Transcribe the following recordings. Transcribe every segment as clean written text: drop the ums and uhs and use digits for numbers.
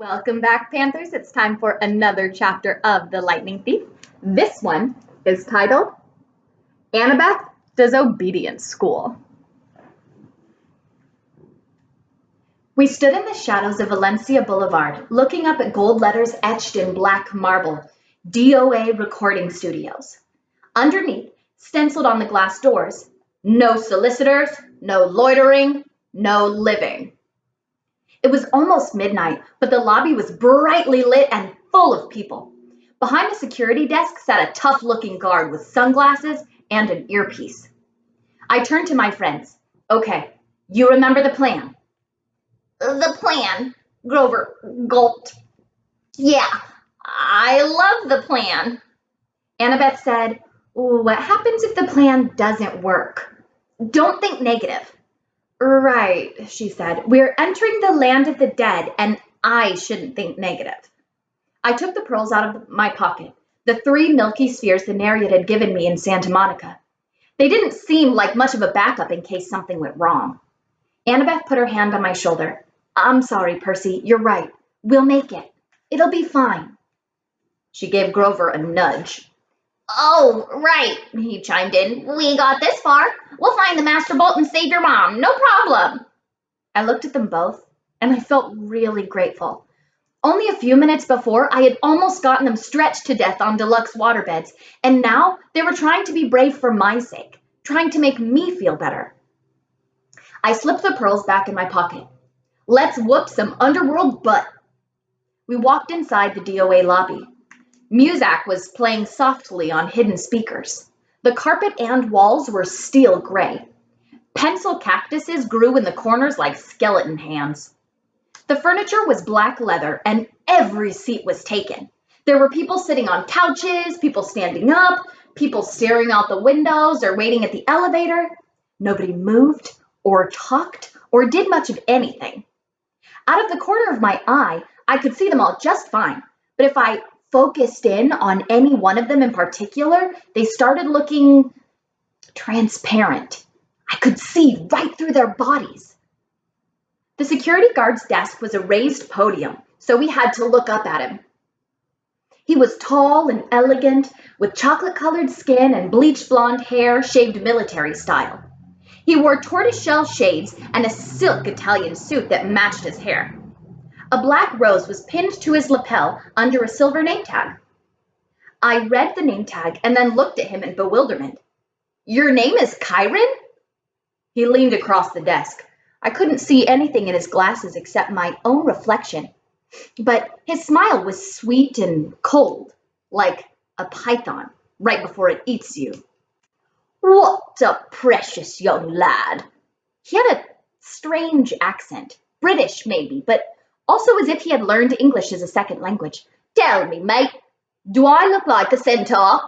Welcome back, Panthers. It's time for another chapter of The Lightning Thief. This one is titled Annabeth Does Obedience School. We stood in the shadows of Valencia Boulevard, looking up at gold letters etched in black marble, DOA Recording Studios. Underneath, stenciled on the glass doors, no solicitors, no loitering, no living. It was almost midnight, but the lobby was brightly lit and full of people. Behind the security desk sat a tough-looking guard with sunglasses and an earpiece. I turned to my friends. Okay, you remember the plan? The plan, Grover gulped. Yeah, I love the plan. Annabeth said, what happens if the plan doesn't work? Don't think negative. Right, she said. We're entering the land of the dead, and I shouldn't think negative. I took the pearls out of my pocket, the 3 milky spheres the Nereid had given me in Santa Monica. They didn't seem like much of a backup in case something went wrong. Annabeth put her hand on my shoulder. I'm sorry, Percy, you're right. We'll make it. It'll be fine. She gave Grover a nudge. Oh, right, he chimed in. We got this far. We'll find the Master Bolt and save your mom. No problem. I looked at them both, and I felt really grateful. Only a few minutes before, I had almost gotten them stretched to death on deluxe waterbeds, and now they were trying to be brave for my sake, trying to make me feel better. I slipped the pearls back in my pocket. Let's whoop some underworld butt. We walked inside the DOA lobby. Muzak was playing softly on hidden speakers. The carpet and walls were steel gray. Pencil cactuses grew in the corners like skeleton hands. The furniture was black leather, and every seat was taken. There were people sitting on couches, people standing up, people staring out the windows or waiting at the elevator. Nobody moved or talked or did much of anything. Out of the corner of my eye, I could see them all just fine, but if I focused in on any one of them in particular, they started looking transparent. I could see right through their bodies. The security guard's desk was a raised podium, so we had to look up at him. He was tall and elegant, with chocolate-colored skin and bleached blonde hair shaved military style. He wore tortoiseshell shades and a silk Italian suit that matched his hair. A black rose was pinned to his lapel under a silver name tag. I read the name tag and then looked at him in bewilderment. Your name is Charon? He leaned across the desk. I couldn't see anything in his glasses except my own reflection, but his smile was sweet and cold, like a python right before it eats you. What a precious young lad. He had a strange accent, British maybe, but also as if he had learned English as a second language. Tell me, mate, do I look like a centaur?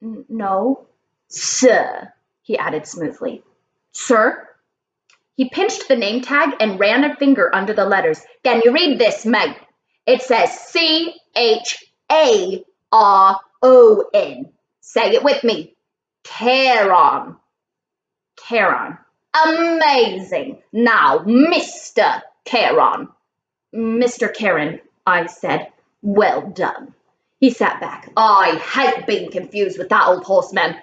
No. Sir, he added smoothly. Sir? He pinched the name tag and ran a finger under the letters. Can you read this, mate? It says Charon. Say it with me. Charon. Charon. Amazing. Now, Mr. Charon. Mr. Charon, I said. Well done. He sat back. I hate being confused with that old horseman.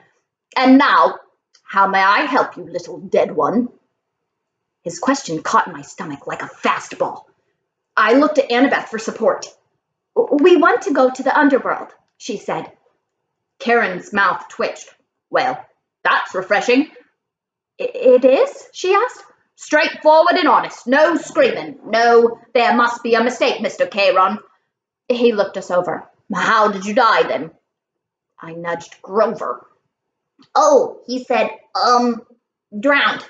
And now, how may I help you, little dead one? His question caught in my stomach like a fastball. I looked at Annabeth for support. We want to go to the underworld, she said. Charon's mouth twitched. Well, that's refreshing. It is? She asked. Straightforward and honest. No screaming. No, there must be a mistake, Mr. Charon. He looked us over. How did you die, then? I nudged Grover. Oh, he said, drowned.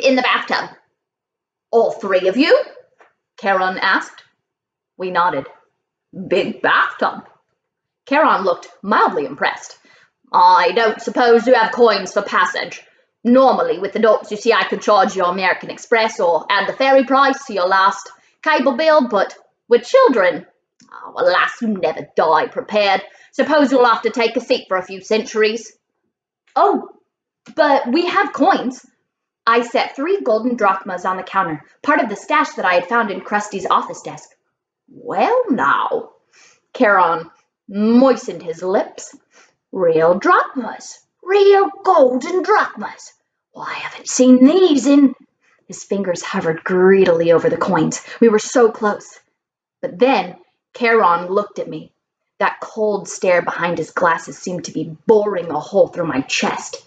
In the bathtub. All 3 of you? Charon asked. We nodded. Big bathtub. Charon looked mildly impressed. I don't suppose you have coins for passage. Normally, with adults, you see, I could charge your American Express or add the ferry price to your last cable bill, but with children, alas, you never die prepared. Suppose you'll have to take a seat for a few centuries. Oh, but we have coins. I set 3 golden drachmas on the counter, part of the stash that I had found in Krusty's office desk. Well now, Charon moistened his lips. Real drachmas. Real golden drachmas. Well, I haven't seen these in... His fingers hovered greedily over the coins. We were so close. But then Charon looked at me. That cold stare behind his glasses seemed to be boring a hole through my chest.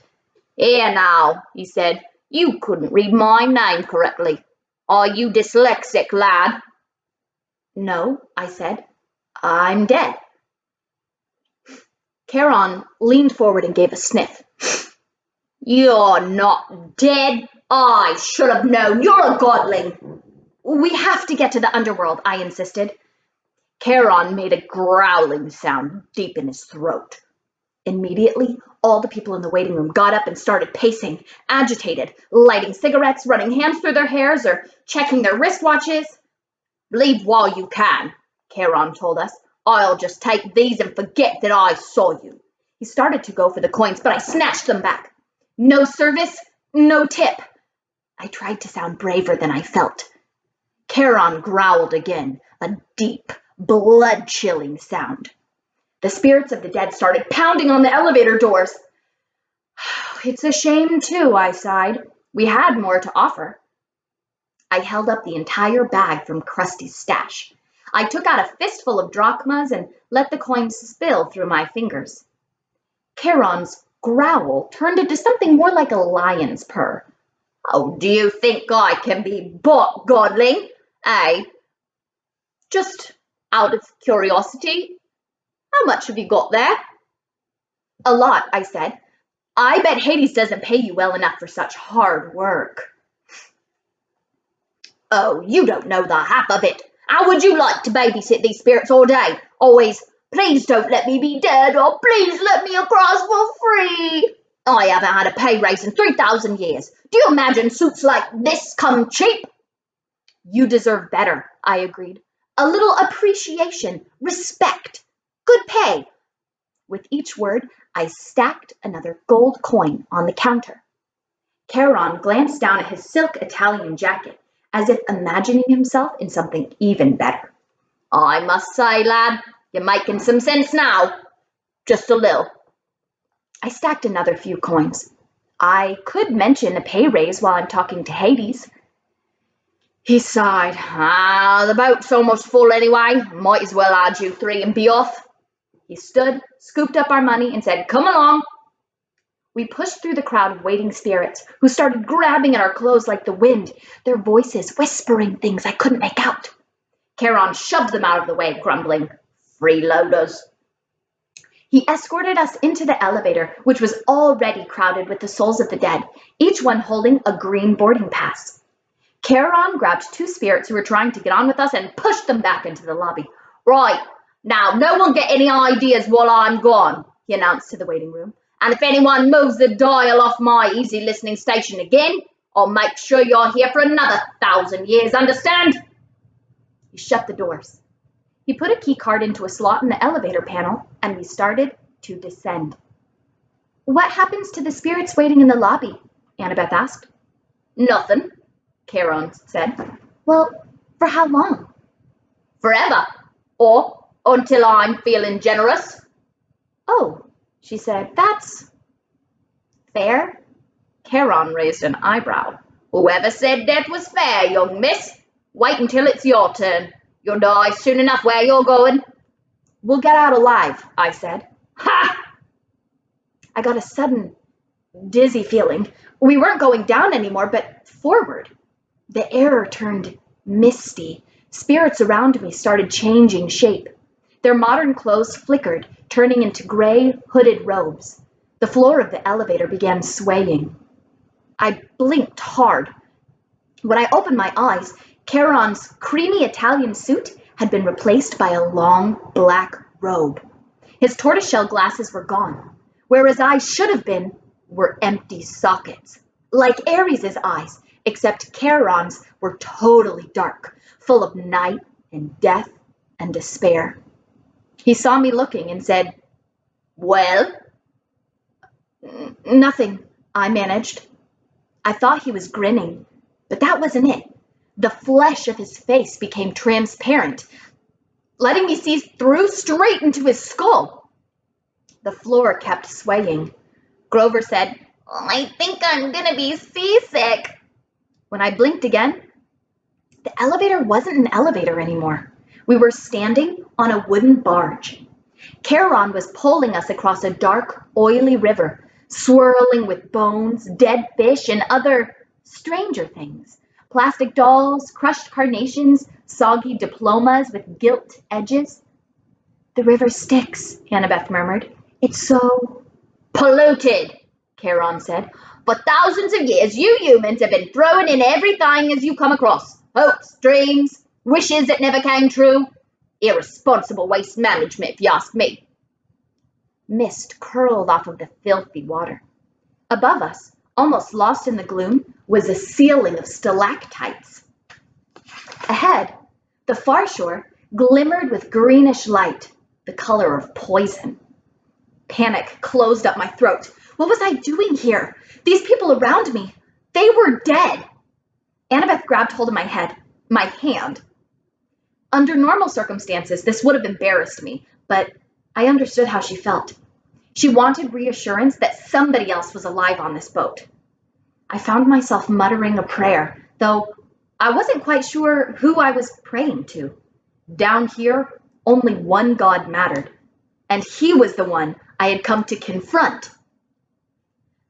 Here now, he said, you couldn't read my name correctly. Are you dyslexic, lad? No, I said. I'm dead. Charon leaned forward and gave a sniff. You're not dead. I should have known. You're a godling. We have to get to the underworld, I insisted. Charon made a growling sound deep in his throat. Immediately, all the people in the waiting room got up and started pacing, agitated, lighting cigarettes, running hands through their hairs, or checking their wristwatches. Leave while you can, Charon told us. I'll just take these and forget that I saw you. He started to go for the coins, but I snatched them back. No service, no tip. I tried to sound braver than I felt. Charon growled again, a deep, blood-chilling sound. The spirits of the dead started pounding on the elevator doors. It's a shame, too, I sighed. We had more to offer. I held up the entire bag from Krusty's stash. I took out a fistful of drachmas and let the coins spill through my fingers. Charon's growl turned into something more like a lion's purr. Oh, do you think I can be bought, godling? Eh? Just out of curiosity. How much have you got there? A lot, I said. I bet Hades doesn't pay you well enough for such hard work. Oh, you don't know the half of it. How would you like to babysit these spirits all day? Always, please don't let me be dead, or please let me across for free. I haven't had a pay raise in 3,000 years. Do you imagine suits like this come cheap? You deserve better, I agreed. A little appreciation, respect, good pay. With each word, I stacked another gold coin on the counter. Charon glanced down at his silk Italian jacket, as if imagining himself in something even better. I must say, lad, you're making some sense now. Just a little. I stacked another few coins. I could mention a pay raise while I'm talking to Hades. He sighed. The boat's almost full anyway. Might as well add you 3 and be off. He stood, scooped up our money, and said, come along. We pushed through the crowd of waiting spirits, who started grabbing at our clothes like the wind, their voices whispering things I couldn't make out. Charon shoved them out of the way, grumbling, freeloaders. He escorted us into the elevator, which was already crowded with the souls of the dead, each one holding a green boarding pass. Charon grabbed 2 spirits who were trying to get on with us and pushed them back into the lobby. Right, now no one get any ideas while I'm gone, he announced to the waiting room. And if anyone moves the dial off my easy listening station again, I'll make sure you're here for another 1,000 years, understand? He shut the doors. He put a key card into a slot in the elevator panel, and we started to descend. What happens to the spirits waiting in the lobby? Annabeth asked. Nothing, Charon said. Well, for how long? Forever, or until I'm feeling generous. Oh, she said, that's fair. Charon raised an eyebrow. Whoever said that was fair, young miss? Wait until it's your turn. You'll die soon enough where you're going. We'll get out alive, I said. Ha! I got a sudden dizzy feeling. We weren't going down anymore, but forward. The air turned misty. Spirits around me started changing shape. Their modern clothes flickered, turning into gray, hooded robes. The floor of the elevator began swaying. I blinked hard. When I opened my eyes, Charon's creamy Italian suit had been replaced by a long, black robe. His tortoiseshell glasses were gone. Where his eyes should have been were empty sockets, like Ares's eyes, except Charon's were totally dark, full of night and death and despair. He saw me looking and said, Well? Nothing, I managed. I thought he was grinning, but that wasn't it. The flesh of his face became transparent, letting me see through straight into his skull. The floor kept swaying. Grover said, "I think I'm gonna be seasick." When I blinked again, the elevator wasn't an elevator anymore. We were standing on a wooden barge. Charon was pulling us across a dark, oily river, swirling with bones, dead fish, and other stranger things. Plastic dolls, crushed carnations, soggy diplomas with gilt edges. "The river Styx," Annabeth murmured. "It's so polluted," Charon said. "For thousands of years, you humans have been throwing in everything as you come across. Hopes, dreams, wishes that never came true. Irresponsible waste management, if you ask me." Mist curled off of the filthy water. Above us, almost lost in the gloom, was a ceiling of stalactites. Ahead, the far shore glimmered with greenish light, the color of poison. Panic closed up my throat. What was I doing here? These people around me, they were dead. Annabeth grabbed hold of my hand. Under normal circumstances, this would have embarrassed me, but I understood how she felt. She wanted reassurance that somebody else was alive on this boat. I found myself muttering a prayer, though I wasn't quite sure who I was praying to. Down here, only one God mattered, and he was the one I had come to confront.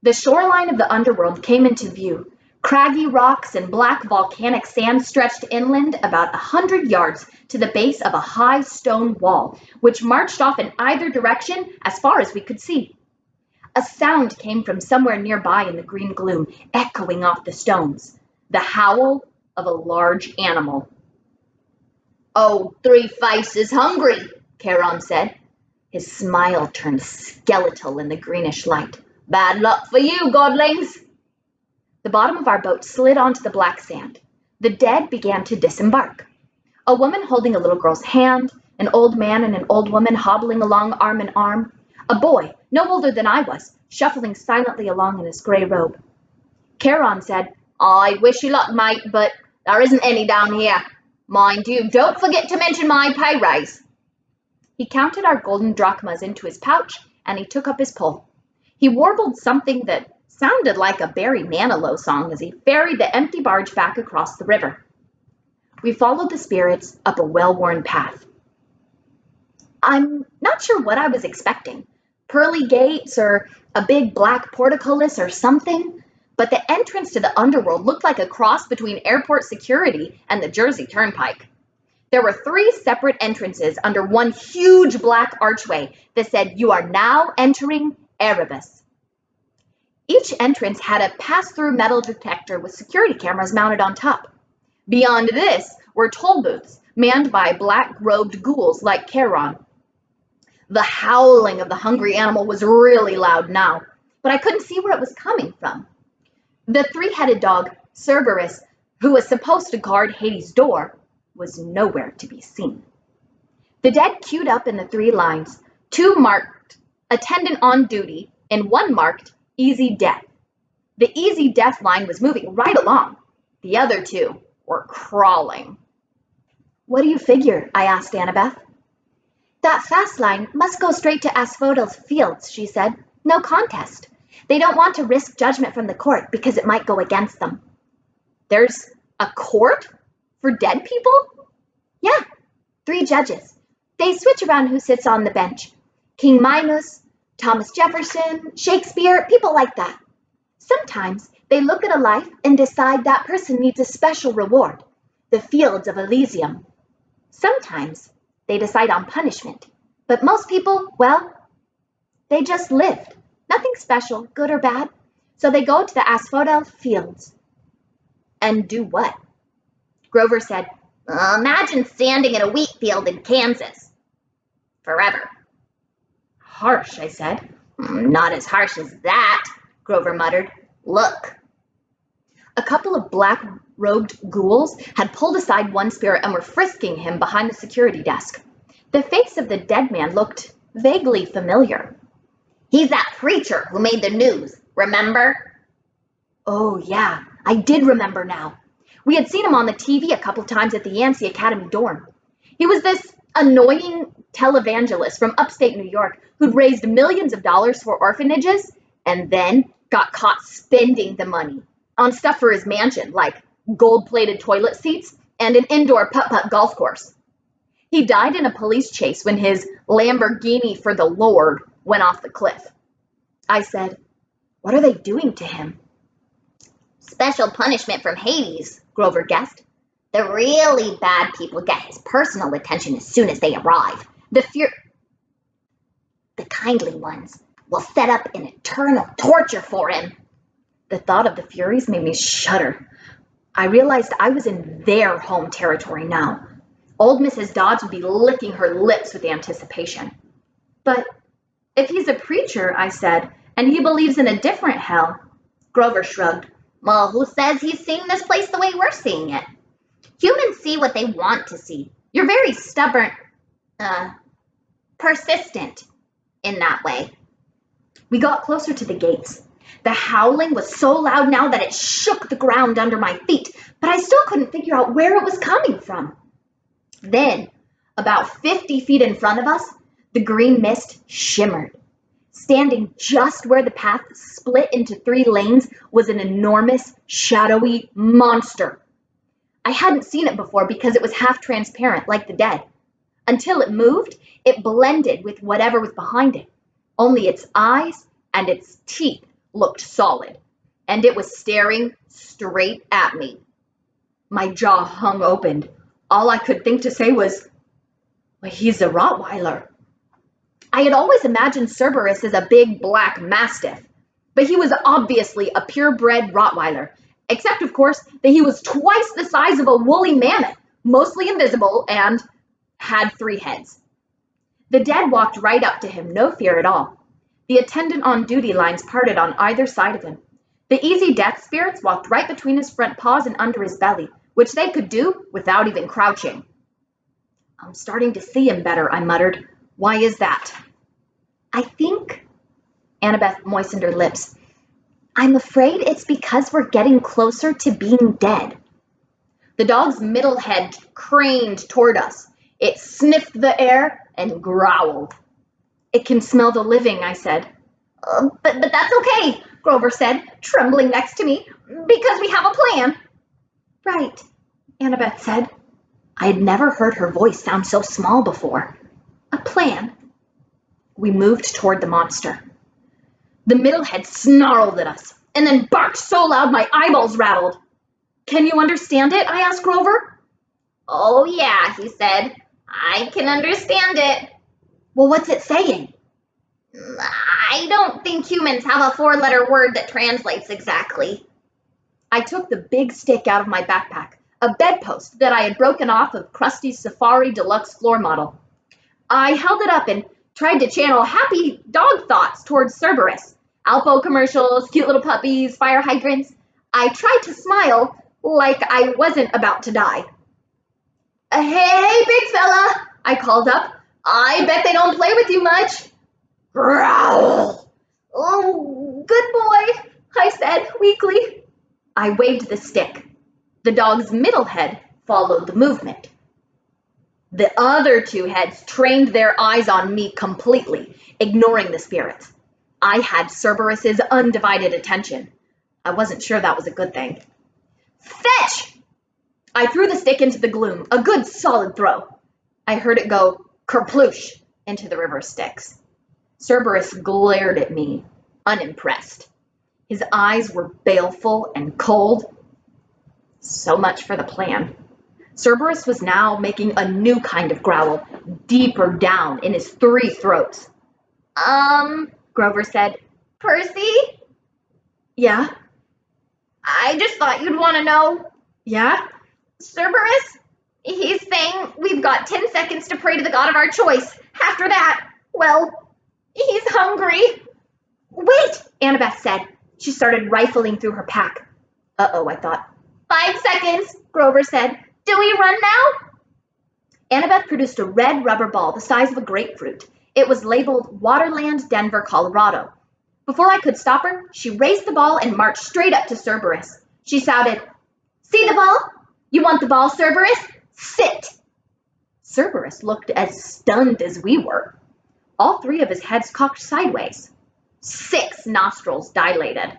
The shoreline of the underworld came into view. Craggy rocks and black volcanic sand stretched inland about 100 yards to the base of a high stone wall, which marched off in either direction as far as we could see. A sound came from somewhere nearby in the green gloom, echoing off the stones. The howl of a large animal. "Oh, Three Face is hungry," Charon said. His smile turned skeletal in the greenish light. "Bad luck for you, godlings." The bottom of our boat slid onto the black sand. The dead began to disembark. A woman holding a little girl's hand, an old man and an old woman hobbling along arm in arm, a boy, no older than I was, shuffling silently along in his gray robe. Charon said, "I wish you luck, mate, but there isn't any down here. Mind you, don't forget to mention my pay raise." He counted our golden drachmas into his pouch, and he took up his pole. He warbled something that sounded like a Barry Manilow song as he ferried the empty barge back across the river. We followed the spirits up a well-worn path. I'm not sure what I was expecting. Pearly gates or a big black portcullis or something, but the entrance to the underworld looked like a cross between airport security and the Jersey Turnpike. There were 3 separate entrances under one huge black archway that said, "You are now entering Erebus." Each entrance had a pass-through metal detector with security cameras mounted on top. Beyond this were toll booths manned by black-robed ghouls like Charon. The howling of the hungry animal was really loud now, but I couldn't see where it was coming from. The 3-headed dog, Cerberus, who was supposed to guard Hades' door, was nowhere to be seen. The dead queued up in the 3 lines, 2 marked "Attendant on duty" and 1 marked "Easy Death." The Easy Death line was moving right along. The other 2 were crawling. "What do you figure?" I asked Annabeth. "That fast line must go straight to Asphodel's fields," she said. "No contest. They don't want to risk judgment from the court because it might go against them." "There's a court for dead people?" "Yeah, 3 judges. They switch around who sits on the bench. King Minos, Thomas Jefferson, Shakespeare, people like that. Sometimes they look at a life and decide that person needs a special reward, the fields of Elysium. Sometimes they decide on punishment, but most people, well, they just lived. Nothing special, good or bad. So they go to the Asphodel fields." "And do what?" Grover said, "Imagine standing in a wheat field in Kansas. Forever." "Harsh," I said. "Not as harsh as that," Grover muttered. "Look." A couple of black-robed ghouls had pulled aside one spirit and were frisking him behind the security desk. The face of the dead man looked vaguely familiar. "He's that preacher who made the news, remember?" Oh, yeah, I did remember now. We had seen him on the TV a couple times at the Yancey Academy dorm. He was this Annoying televangelist from upstate New York who'd raised millions of dollars for orphanages and then got caught spending the money on stuff for his mansion, like gold-plated toilet seats and an indoor putt-putt golf course. He died in a police chase when his Lamborghini for the Lord went off the cliff. I said, "What are they doing to him?" Special punishment from Hades, Grover guessed. The really bad people get his personal attention as soon as they arrive. The kindly ones will set up an eternal torture for him. The thought of the Furies made me shudder. I realized I was in their home territory now. Old Mrs. Dodds would be licking her lips with anticipation. "But if he's a preacher," I said, "and he believes in a different hell." Grover shrugged. Well, who says he's seeing this place the way we're seeing it? Humans see what they want to see. You're very stubborn, persistent in that way. We got closer to the gates. The howling was so loud now that it shook the ground under my feet, but I still couldn't figure out where it was coming from. Then, about 50 feet in front of us, the green mist shimmered. Standing just where the path split into 3 lanes was an enormous, shadowy monster. I hadn't seen it before because it was half transparent, like the dead. Until it moved, it blended with whatever was behind it. Only its eyes and its teeth looked solid, and it was staring straight at me. My jaw hung open. All I could think to say was, "Well, he's a Rottweiler." I had always imagined Cerberus as a big black mastiff, but he was obviously a purebred Rottweiler, except of course that he was twice the size of a woolly mammoth, mostly invisible, and had 3 heads. The dead walked right up to him, no fear at all. The attendant on duty lines parted on either side of him. The easy death spirits walked right between his front paws and under his belly, which they could do without even crouching. "I'm starting to see him better," I muttered. "Why is that?" "I think," Annabeth moistened her lips, "I'm afraid it's because we're getting closer to being dead." The dog's middle head craned toward us. It sniffed the air and growled. "It can smell the living," I said. But that's okay," Grover said, trembling next to me, "because we have a plan." "Right," Annabeth said. I had never heard her voice sound so small before. "A plan." We moved toward the monster. The middle head snarled at us, and then barked so loud my eyeballs rattled. "Can you understand it?" I asked Grover. "Oh yeah," he said. "I can understand it." "Well, what's it saying?" "I don't think humans have a 4-letter word that translates exactly." I took the big stick out of my backpack, a bedpost that I had broken off of Krusty's Safari Deluxe floor model. I held it up and tried to channel happy dog thoughts towards Cerberus. Alpo commercials, cute little puppies, fire hydrants. I tried to smile like I wasn't about to die. "Hey, big fella," I called up. "I bet they don't play with you much." "Growl." "Oh, good boy," I said weakly. I waved the stick. The dog's middle head followed the movement. The other 2 heads trained their eyes on me completely, ignoring the spirits. I had Cerberus's undivided attention. I wasn't sure that was a good thing. "Fetch!" I threw the stick into the gloom, a good solid throw. I heard it go kerploosh into the river Styx. Cerberus glared at me, unimpressed. His eyes were baleful and cold. So much for the plan. Cerberus was now making a new kind of growl, deeper down in his 3 throats. Grover said. "Percy?" "Yeah?" "I just thought you'd want to know." "Yeah?" "Cerberus? He's saying we've got 10 seconds to pray to the god of our choice. After that, well, he's hungry." "Wait," Annabeth said. She started rifling through her pack. Uh-oh, I thought. 5 seconds, Grover said. "Do we run now?" Annabeth produced a red rubber ball the size of a grapefruit. It was labeled Waterland, Denver, Colorado. Before I could stop her, she raised the ball and marched straight up to Cerberus. She shouted, "See the ball? You want the ball, Cerberus? Sit!" Cerberus looked as stunned as we were. All three of his heads cocked sideways. 6 nostrils dilated.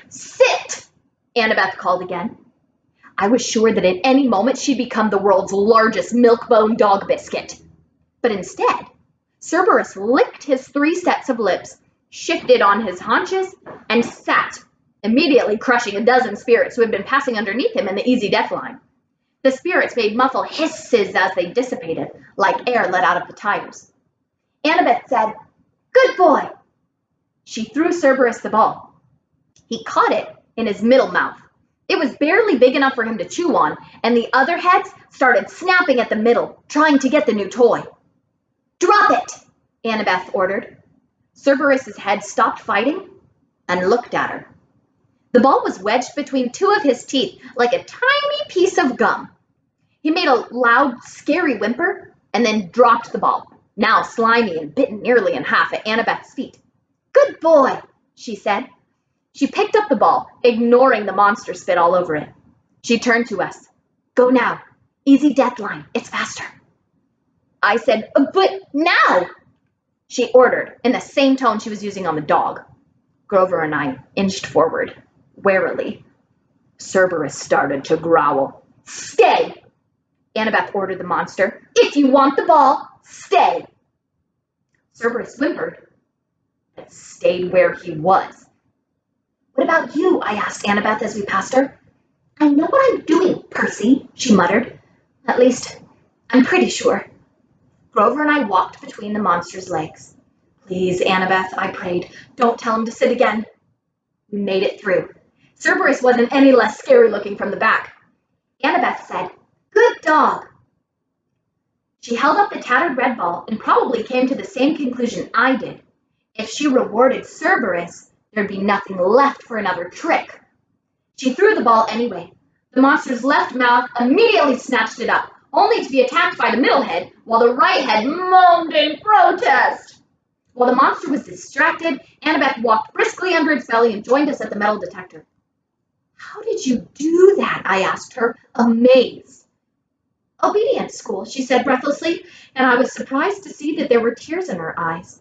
"Sit!" Annabeth called again. I was sure that at any moment she'd become the world's largest milk-bone dog biscuit. But instead, Cerberus licked his 3 sets of lips, shifted on his haunches, and sat, immediately crushing a dozen spirits who had been passing underneath him in the easy death line. The spirits made muffled hisses as they dissipated, like air let out of the tires. Annabeth said, "Good boy." She threw Cerberus the ball. He caught it in his middle mouth. It was barely big enough for him to chew on, and the other heads started snapping at the middle, trying to get the new toy. "Drop it," Annabeth ordered. Cerberus's head stopped fighting and looked at her. The ball was wedged between 2 of his teeth like a tiny piece of gum. He made a loud, scary whimper and then dropped the ball, now slimy and bitten nearly in half at Annabeth's feet. "Good boy," she said. She picked up the ball, ignoring the monster spit all over it. She turned to us. "Go now. Easy death line. It's faster." I said, "But now," she ordered in the same tone she was using on the dog. Grover and I inched forward, warily. Cerberus started to growl. "Stay," Annabeth ordered the monster. "If you want the ball, stay." Cerberus whimpered, but stayed where he was. "What about you?" I asked Annabeth as we passed her. "I know what I'm doing, Percy," she muttered. "At least, I'm pretty sure." Grover and I walked between the monster's legs. "Please, Annabeth," I prayed, "don't tell him to sit again." We made it through. Cerberus wasn't any less scary looking from the back. Annabeth said, "Good dog." She held up the tattered red ball and probably came to the same conclusion I did. If she rewarded Cerberus, there'd be nothing left for another trick. She threw the ball anyway. The monster's left mouth immediately snatched it up, only to be attacked by the middle head, while the right head moaned in protest. While the monster was distracted, Annabeth walked briskly under its belly and joined us at the metal detector. "How did you do that?" I asked her, amazed. "Obedience school," she said breathlessly, and I was surprised to see that there were tears in her eyes.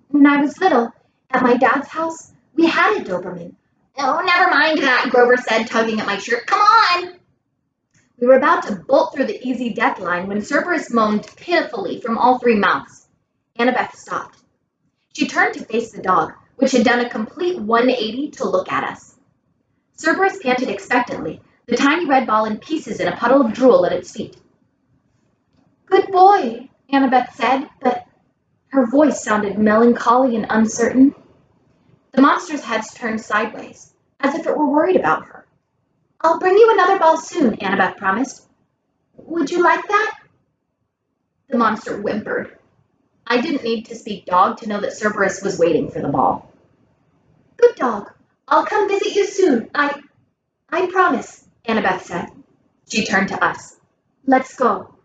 "When I was little, at my dad's house, we had a Doberman." "Oh, never mind that," Grover said, tugging at my shirt. "Come on!" We were about to bolt through the easy death line when Cerberus moaned pitifully from all 3 mouths. Annabeth stopped. She turned to face the dog, which had done a complete 180 to look at us. Cerberus panted expectantly, the tiny red ball in pieces in a puddle of drool at its feet. "Good boy," Annabeth said, but her voice sounded melancholy and uncertain. The monster's head turned sideways, as if it were worried about her. "I'll bring you another ball soon," Annabeth promised. "Would you like that?" The monster whimpered. I didn't need to speak dog to know that Cerberus was waiting for the ball. "Good dog. I'll come visit you soon. I promise," Annabeth said. She turned to us. "Let's go."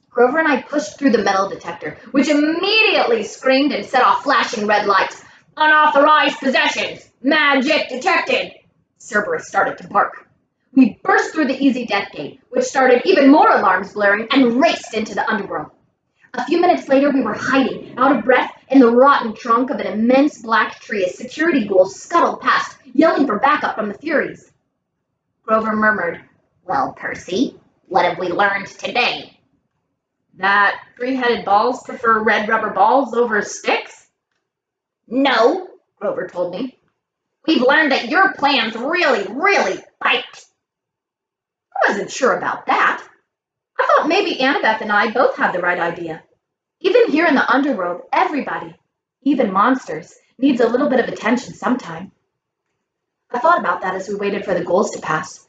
Grover and I pushed through the metal detector, which immediately screamed and set off flashing red lights. "Unauthorized possessions! Magic detected!" Cerberus started to bark. We burst through the easy death gate, which started even more alarms blaring, and raced into the underworld. A few minutes later, we were hiding, out of breath, in the rotten trunk of an immense black tree as security ghouls scuttled past, yelling for backup from the Furies. Grover murmured, "Well, Percy, what have we learned today?" "That 3-headed balls prefer red rubber balls over Styx?" "No," Grover told me. "We've learned that your plans really, really bite." I wasn't sure about that. I thought maybe Annabeth and I both had the right idea. Even here in the underworld, everybody, even monsters, needs a little bit of attention sometime. I thought about that as we waited for the ghouls to pass.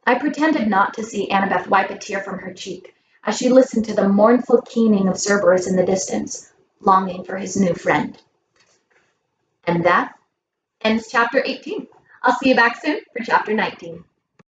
I pretended not to see Annabeth wipe a tear from her cheek as she listened to the mournful keening of Cerberus in the distance, longing for his new friend. And that ends chapter 18. I'll see you back soon for chapter 19.